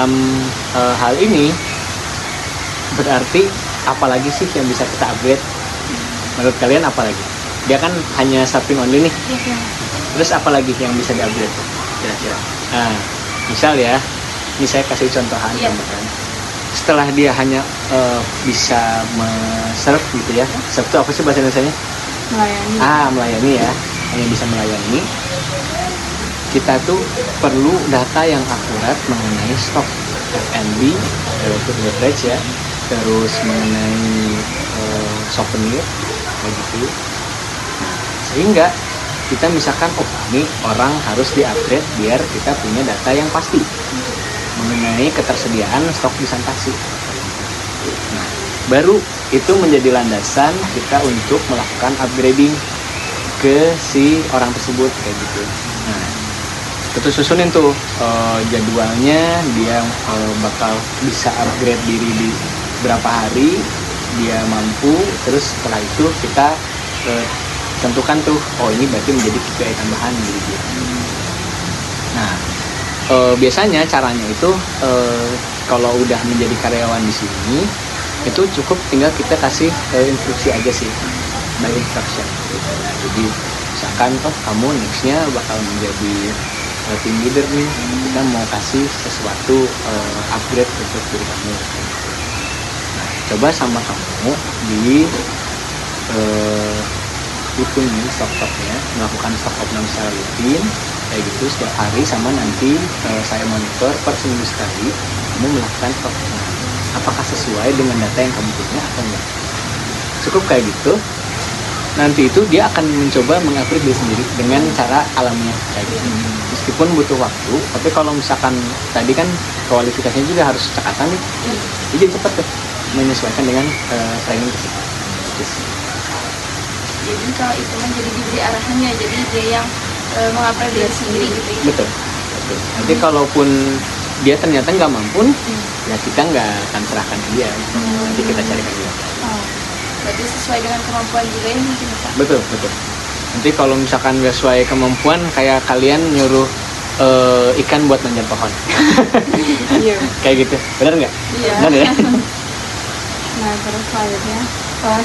dalam hal ini berarti apalagi sih yang bisa kita upgrade? Menurut kalian apalagi? Dia kan hanya shopping only nih. Terus apalagi yang bisa di-upgrade kira-kira? Nah, misal ya, ini saya kasih contohan kan. Setelah dia hanya bisa serve gitu ya. Serve itu apa sih bahasa Indonesianya? Melayani. Melayani ya. Hanya bisa melayani. Kita tuh perlu data yang akurat mengenai stok F&B, food and beverage ya. Terus mengenai souvenir kayak gitu. Nah, sehingga kita misalkan ini orang harus di-upgrade biar kita punya data yang pasti mengenai ketersediaan stok di Santasi. Nah, baru itu menjadi landasan kita untuk melakukan upgrading ke si orang tersebut kayak gitu. Nah, kita susunin tuh jadwalnya, dia bakal bisa upgrade diri di berapa hari dia mampu, terus setelah itu kita tentukan tuh, ini berarti menjadi KPI tambahan gitu. Nah, biasanya caranya itu kalau udah menjadi karyawan di sini itu cukup tinggal kita kasih instruksi aja sih, by instruction. Jadi misalkan kamu nextnya bakal menjadi team leader nih, kita mau kasih sesuatu upgrade untuk diri kamu. Nah, coba sama kamu di hitung nih stok-stoknya, melakukan stok opname secara rutin kayak gitu setiap hari, sama nanti saya monitor per seminggu sekali kamu melakukan stok opname. Apakah sesuai dengan data yang kamu punya atau enggak? Cukup kayak gitu. Nanti itu dia akan mencoba mengupgrade diri sendiri dengan cara alamiah kayak gitu. Meskipun butuh waktu, tapi kalau misalkan tadi kan kualifikasinya juga harus cekatan nih, jadi cepat tuh menyesuaikan dengan training tersebut. Jadi kalau itu menjadi diberi arahannya, jadi dia yang mengupgrade diri sendiri gitu ya? Betul. Nanti kalaupun dia ternyata nggak mampu, ya kita nggak akan serahkan ke dia, nanti kita carikan dia. Berarti sesuai dengan kemampuan juga ya mungkin Pak? Betul. Nanti kalau misalkan nggak sesuai kemampuan, kayak kalian nyuruh ikan buat manjat pohon. Iya. Kayak gitu, benar nggak? Iya. Benar ya? Nah, terus selanjutnya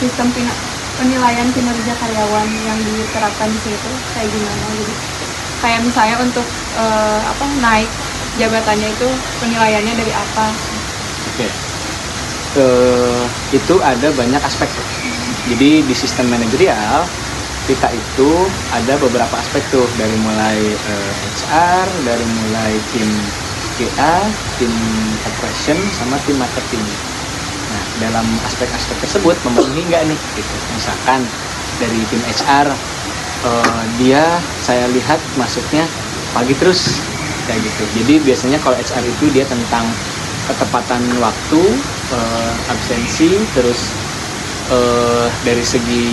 sistem penilaian kinerja karyawan yang diterapkan di situ kayak gimana? Jadi kayak misalnya untuk naik jabatannya itu penilaiannya dari apa? Oke. Itu ada banyak aspek. Jadi di sistem manajerial kita itu ada beberapa aspek tuh, dari mulai HR, dari mulai tim QA, tim operation, sama tim marketing. Nah, dalam aspek-aspek tersebut memenuhi nggak nih? Gitu. Misalkan dari tim HR, dia saya lihat masuknya pagi terus kayak gitu. Jadi biasanya kalau HR itu dia tentang ketepatan waktu, absensi, terus dari segi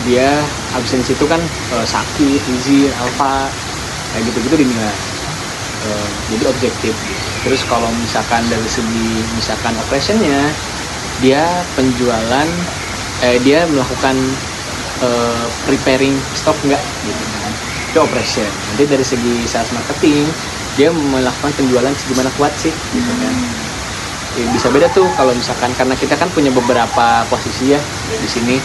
dia absensi itu kan sakit, izin, alfa, kayak gitu-gitu dinilai. Jadi objektif. Terus kalau misalkan dari segi misalkan operationnya, dia penjualan, dia melakukan preparing stok enggak gitu kan, itu operation. Nanti dari segi sales marketing, dia melakukan penjualan segimana kuat sih gitu kan. Bisa beda tuh kalau misalkan, karena kita kan punya beberapa posisi ya di sini.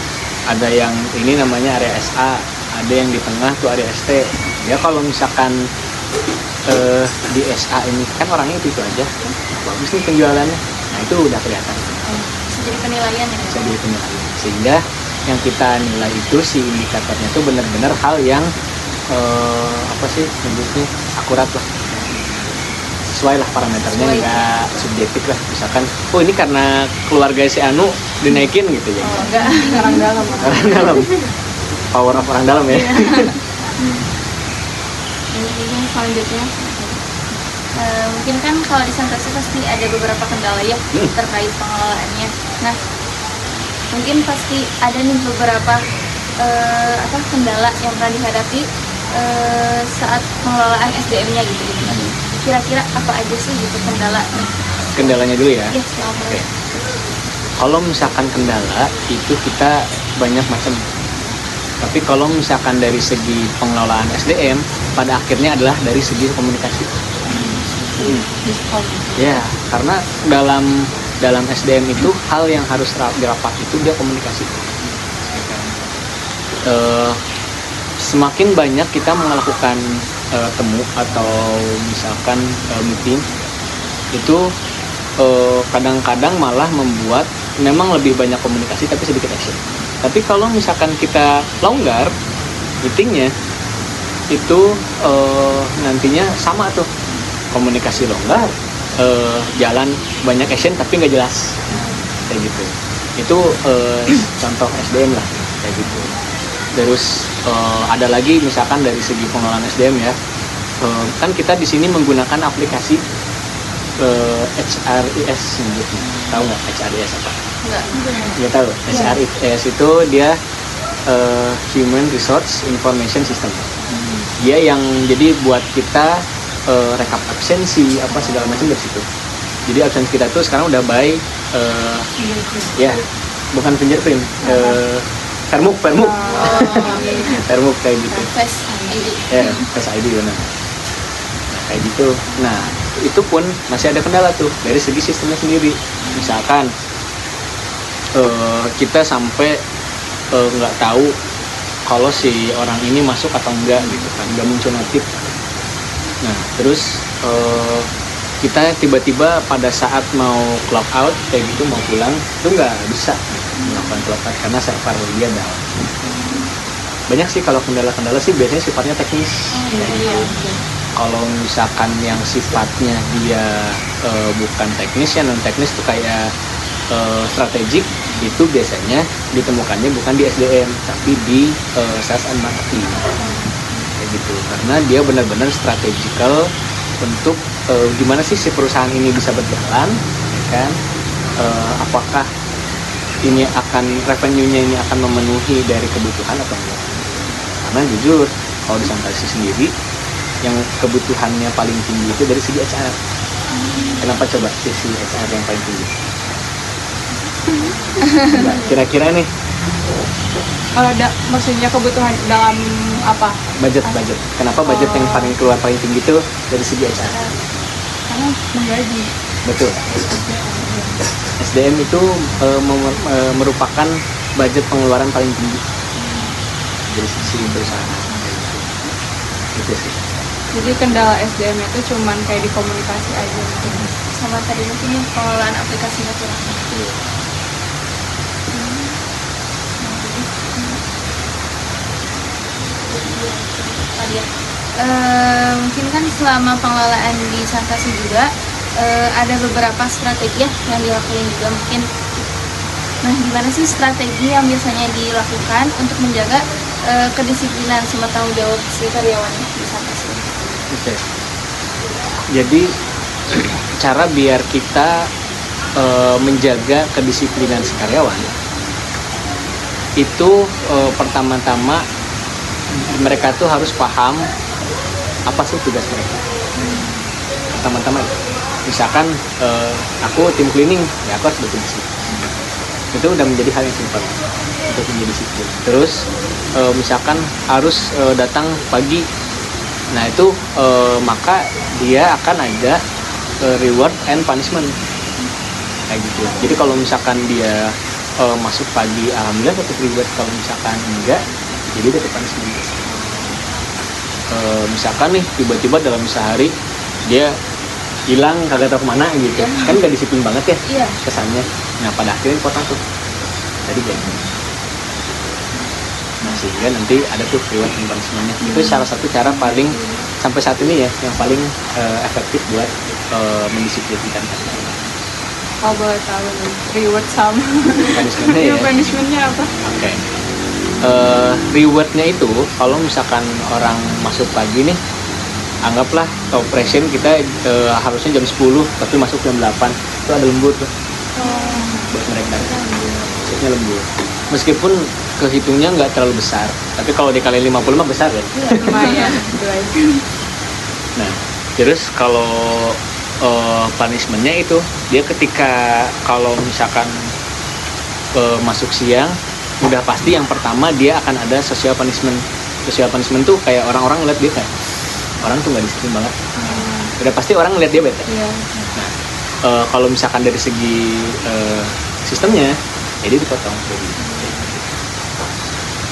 Ada yang ini namanya area SA, ada yang di tengah tuh area ST. Ya kalau misalkan di SA ini kan orangnya itu aja, bagus nih penjualannya. Nah itu udah kelihatan. Bisa jadi penilaian ya? Bisa jadi penilaian. Sehingga yang kita nilai itu si indikatornya itu benar-benar hal yang sebutnya akurat lah. Sesuai lah parameternya, nggak subjektif lah. Misalkan, ini karena keluarga si Anu dinaikin gitu ya. Enggak, orang dalam. Orang dalam. Power of orang dalam ya. Ini selanjutnya, mungkin kan kalau di Santasi pasti ada beberapa kendala ya terkait pengelolaannya. Nah, mungkin pasti ada nih beberapa kendala yang pernah dihadapi saat pengelolaan SDM-nya gitu. Kira-kira apa aja sih gitu Kendalanya dulu ya. Yes, okay. Kalau misalkan kendala itu kita banyak macam. Tapi kalau misalkan dari segi pengelolaan SDM, pada akhirnya adalah dari segi komunikasi. diskon. Ya, karena dalam SDM itu hal yang harus dirapat itu dia komunikasi. Semakin banyak kita melakukan temu atau misalkan meeting itu kadang-kadang malah membuat memang lebih banyak komunikasi tapi sedikit action. Tapi kalau misalkan kita longgar meetingnya itu nantinya sama tuh, komunikasi longgar, jalan banyak action tapi nggak jelas kayak gitu. Itu contoh SDM lah kayak gitu. Terus ada lagi misalkan dari segi pengelolaan SDM ya, kan kita di sini menggunakan aplikasi HRIS sebutnya. Tahu nggak HRIS apa? Nggak tahu. HRIS itu dia Human Resource Information System. Dia yang jadi buat kita rekap absensi apa segala macam dari situ. Jadi absensi kita tuh sekarang udah by ya bukan fingerprint, Permuk Permuk kayak gitu. Face ID. Ya, Face ID benar. Kayak gitu. Nah, itu pun masih ada kendala tuh dari segi sistemnya sendiri. Misalkan kita sampai nggak tahu kalau si orang ini masuk atau enggak gitu kan, nggak muncul notif. Nah, terus kita tiba-tiba pada saat mau clock out kayak gitu, mau pulang itu nggak bisa melakukan clock out karena server dia down. Banyak sih kalau kendala-kendala sih biasanya sifatnya teknis. Kalau misalkan yang sifatnya dia bukan teknis ya, non teknis tuh kayak strategik, itu biasanya ditemukannya bukan di SDM tapi di sales and marketing kayak gitu, karena dia benar-benar strategikal untuk gimana sih si perusahaan ini bisa berjalan, ya kan? Apakah ini akan revenue-nya ini akan memenuhi dari kebutuhan atau enggak? Karena jujur kalau di Santasi sendiri yang kebutuhannya paling tinggi itu dari segi HR. Kenapa coba sisi HR yang paling tinggi? Nah, kira-kira nih Kalau maksudnya kebutuhan dalam apa? budget. Kenapa budget yang paling keluar paling tinggi itu dari segi HR? Karena menggaji. Betul. SDM itu merupakan budget pengeluaran paling tinggi dari sisi perusahaan. Itu sih. Jadi kendala SDM itu cuman kayak di komunikasi aja gitu. Sama tadi mungkin pengelolaan aplikasinya kurang. Iya. Mungkin kan selama pengelolaan di Santasi juga ada beberapa strategi ya yang dilakukan juga mungkin. Nah, gimana sih strategi yang biasanya dilakukan untuk menjaga kedisiplinan sama tanggung jawab si karyawan di Santasi? Oke. Jadi cara biar kita menjaga kedisiplinan si karyawan itu pertama-tama mereka tuh harus paham apa sih tugas mereka. Pertama-tama misalkan aku tim cleaning, ya aku harus betul disiplin. Itu udah menjadi hal yang simpel untuk menjadi disiplin. Terus misalkan harus datang pagi, nah itu maka dia akan ada reward and punishment kayak gitu. Jadi kalau misalkan dia masuk pagi, alhamdulillah dapat reward. Kalau misalkan enggak, jadi dapat punishment. Misalkan nih tiba-tiba dalam sehari dia hilang kagak tahu kemana gitu, kan nggak disiplin banget ya kesannya. Nah pada akhirnya potong tuh jadi gini. Nah sehingga nanti ada tuh reward and punishment-nya. Itu salah satu cara paling sampai saat ini ya yang paling efektif buat mendisiplinkan karyawan. Kalau boleh tahu nih, reward sama Punishment-nya ya. punishment-nya apa? Oke. Rewardnya itu kalau misalkan orang masuk pagi nih, anggaplah operation kita harusnya jam 10 tapi masuk jam 8, itu ada lembur tuh buat mereka. Maksudnya lembur meskipun kehitungnya nggak terlalu besar, tapi kalau dikali 50 mah besar ya. Lumayan. Nah terus kalau punishment-nya itu dia ketika kalau misalkan masuk siang, udah pasti yang pertama dia akan ada social punishment. Social punishment tuh kayak orang-orang ngeliat dia kayak orang tuh nggak disiplin banget, udah pasti orang ngeliat dia bete. Iya. Kalau misalkan dari segi sistemnya, jadi dipotong. Jadi,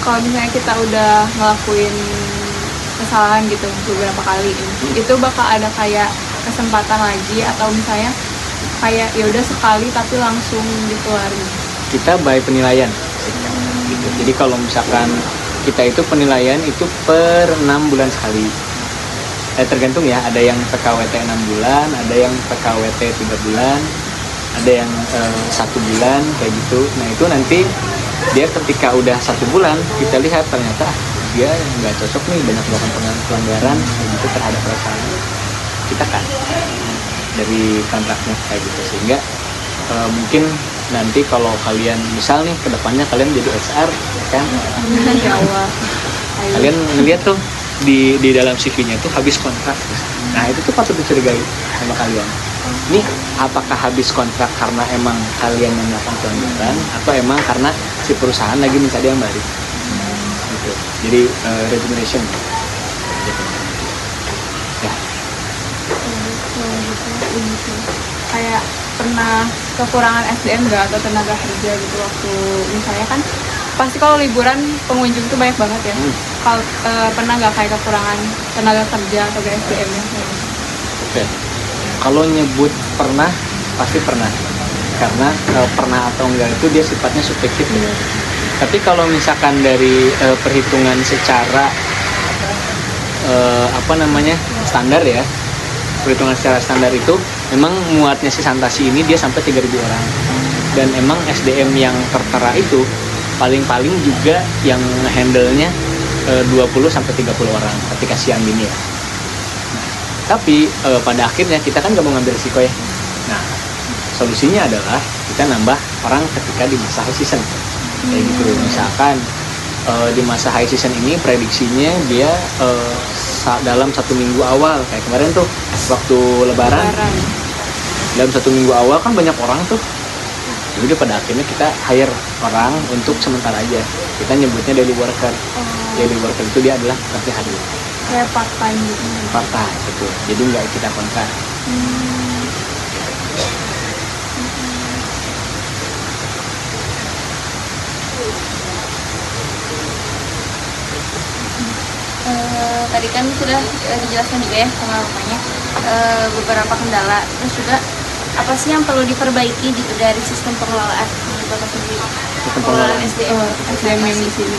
Kalau misalnya kita udah ngelakuin kesalahan gitu beberapa kali, itu bakal ada kayak kesempatan lagi atau misalnya kayak ya udah sekali tapi langsung dikeluarin. kita by penilaian. Gitu. Jadi kalau misalkan kita itu penilaian itu per 6 bulan sekali. Tergantung ya, ada yang PKWT 6 bulan, ada yang PKWT 3 bulan, ada yang 1 bulan kayak gitu. Nah itu nanti dia ketika udah 1 bulan kita lihat ternyata dia nggak cocok nih, banyak melakukan pelanggaran kayak gitu terhadap perusahaan, kita kan dari kontraknya kayak gitu. Sehingga mungkin nanti kalau kalian misal nih kedepannya kalian jadi HR kan, Ya Allah. kalian ngeliat tuh di dalam CV-nya tuh habis kontrak. Nah itu tuh patut dicurigai sama kalian. Ini apakah habis kontrak karena emang kalian yang melakukan pelanggaran atau emang karena si perusahaan lagi mencari yang baru? Gitu. Jadi resignation. Gitu. Ya. Kayak pernah kekurangan SDM nggak atau tenaga kerja gitu waktu misalnya kan pasti kalau liburan pengunjung tuh banyak banget ya. Kalau pernah nggak kayak kekurangan tenaga kerja atau SDM nya? Oke. Kalau nyebut pernah, pasti pernah. Karena pernah atau enggak itu dia sifatnya subjektif ya. Tapi kalau misalkan dari perhitungan secara standar ya, perhitungan secara standar itu memang muatnya si Santasi ini dia sampai 3.000 orang. Dan emang SDM yang tertera itu paling-paling juga yang handle-nya 20 sampai 30 orang ketika siang dini ya. Tapi pada akhirnya kita kan gak mau ngambil risiko ya. Nah, solusinya adalah kita nambah orang ketika di masa high season. Kayak gitu. Misalkan di masa high season ini prediksinya dia dalam 1 minggu awal. Kayak kemarin tuh waktu lebaran. Dalam 1 minggu awal kan banyak orang tuh. Jadi pada akhirnya kita hire orang untuk sementara aja. Kita nyebutnya daily worker. Daily worker itu dia adalah kerja harian. Kayak part time gitu. Part time, betul. Jadi nggak kita kontrak. Tadi kan sudah dijelaskan juga ya sama Bapaknya beberapa kendala, terus juga apa sih yang perlu diperbaiki gitu dari sistem pengelolaan menurut Bapak sendiri? Sistem Pengelolaan pengelolaan. SDM yang di sini.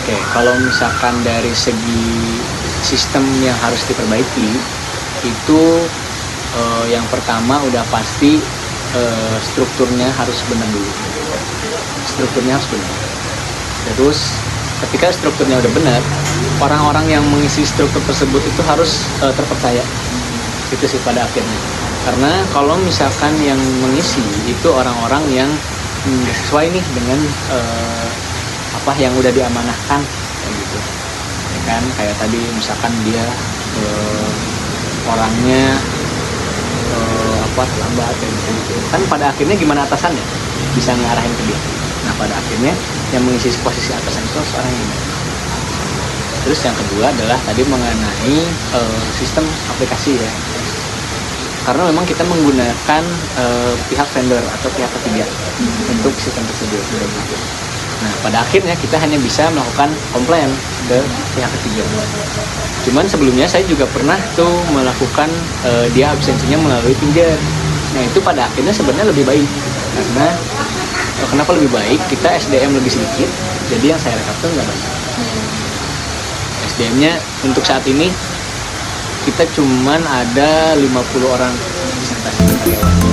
Oke, kalau misalkan dari segi sistem yang harus diperbaiki itu yang pertama udah pasti strukturnya harus benar dulu. Strukturnya harus benar. Terus ketika strukturnya udah benar, orang-orang yang mengisi struktur tersebut itu harus terpercaya. Itu sih pada akhirnya. Karena kalau misalkan yang mengisi itu orang-orang yang sesuai nih dengan apa yang udah diamanahkan kayak gitu. Ya kan, kayak tadi misalkan dia orangnya terlambat kayak gitu. Kan pada akhirnya gimana atasannya bisa ngarahin ke dia. Nah, pada akhirnya yang mengisi posisi atasan itu seorang yang baik. Terus yang kedua adalah tadi mengenai sistem aplikasi ya. Karena memang kita menggunakan pihak vendor atau pihak ketiga untuk sistem tersebut. Nah, pada akhirnya kita hanya bisa melakukan komplain ke pihak ketiga. Cuman sebelumnya saya juga pernah tuh melakukan dia absensinya melalui pinjer. Nah, itu pada akhirnya sebenarnya lebih baik. Karena kenapa lebih baik? Kita SDM lebih sedikit, jadi yang saya rekap tuh nggak banyak. SDM-nya untuk saat ini kita cuman ada 50 orang presentasi karyawan.